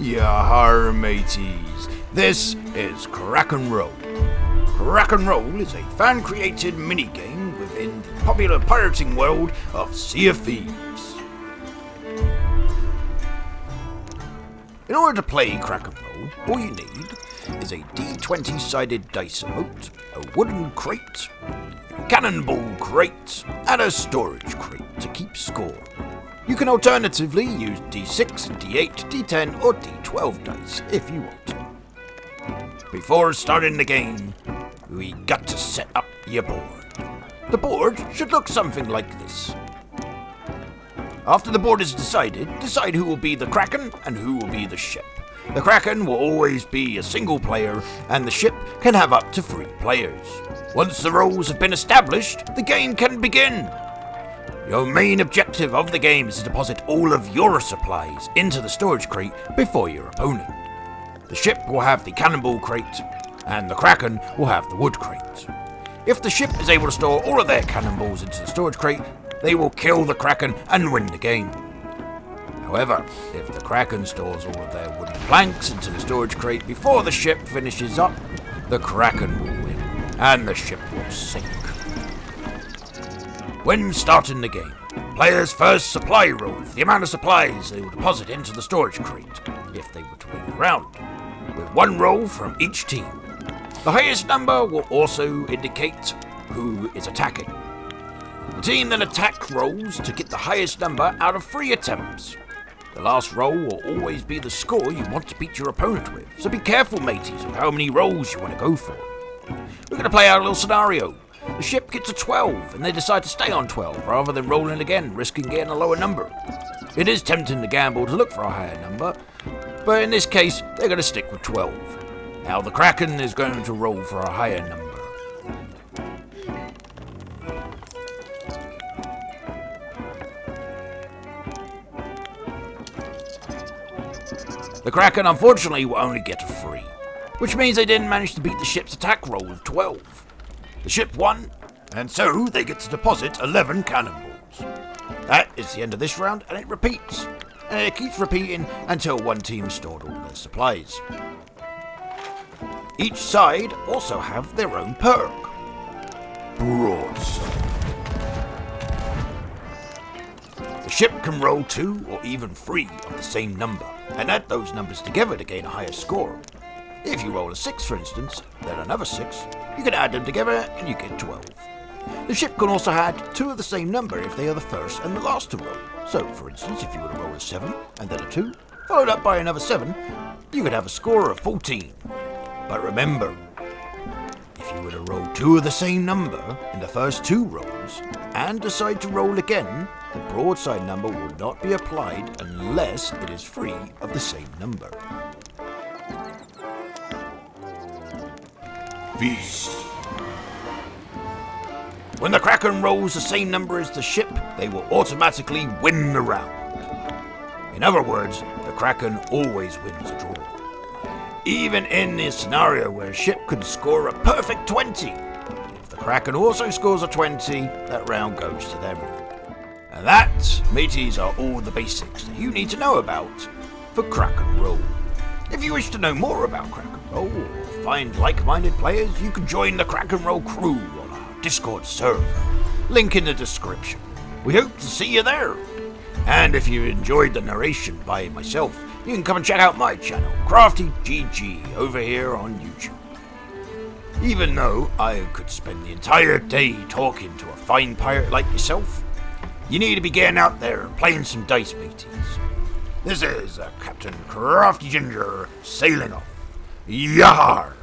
Yahar mateys, this is Crack and Roll. Crack and Roll is a fan-created minigame within the popular pirating world of Sea of Thieves. In order to play Crack and Roll, all you need is a D20-sided dice emote, a wooden crate, a cannonball crate, and a storage crate to keep score. You can alternatively use D6, D8, D10 or D12 dice if you want to. Before starting the game, we got to set up your board. The board should look something like this. After the board is decided, decide who will be the Kraken and who will be the ship. The Kraken will always be a single player and the ship can have up to 3 players. Once the roles have been established, the game can begin. Your main objective of the game is to deposit all of your supplies into the storage crate before your opponent. The ship will have the cannonball crate, and the Kraken will have the wood crate. If the ship is able to store all of their cannonballs into the storage crate, they will kill the Kraken and win the game. However, if the Kraken stores all of their wooden planks into the storage crate before the ship finishes up, the Kraken will win, and the ship will sink. When starting the game, players first supply roll for the amount of supplies they will deposit into the storage crate, if they were to win the round, with 1 roll from each team. The highest number will also indicate who is attacking. The team then attack rolls to get the highest number out of 3 attempts. The last roll will always be the score you want to beat your opponent with, so be careful mateys of how many rolls you want to go for. We're going to play out a little scenario. The ship gets a 12 and they decide to stay on 12 rather than rolling again, risking getting a lower number. It is tempting to gamble to look for a higher number, but in this case they're going to stick with 12. Now the Kraken is going to roll for a higher number. The Kraken unfortunately will only get a 3, which means they didn't manage to beat the ship's attack roll of 12. The ship won, and so they get to deposit 11 cannonballs. That is the end of this round, and it repeats. And it keeps repeating until one team stored all their supplies. Each side also have their own perk. Broadside. The ship can roll 2 or even 3 of the same number, and add those numbers together to gain a higher score. If you roll a 6, for instance, then another 6, you can add them together and you get 12. The ship can also add 2 of the same number if they are the first and the last to roll. So, for instance, if you were to roll a 7 and then a 2, followed up by another 7, you could have a score of 14. But remember, if you were to roll 2 of the same number in the first 2 rolls and decide to roll again, the broadside number will not be applied unless it is 3 of the same number. Feast. When the Kraken rolls the same number as the ship, they will automatically win the round. In other words, the Kraken always wins a draw. Even in this scenario where a ship could score a perfect 20, if the Kraken also scores a 20, that round goes to them. And that, mateys, are all the basics that you need to know about for Crack and Roll. If you wish to know more about Crack and Roll or find like-minded players, you can join the Crack and Roll crew on our Discord server. Link in the description. We hope to see you there. And if you enjoyed the narration by myself, you can come and check out my channel, CraftyGG, over here on YouTube. Even though I could spend the entire day talking to a fine pirate like yourself, you need to be getting out there and playing some dice, mateys. This is Captain Crafty Ginger sailing off. Yar!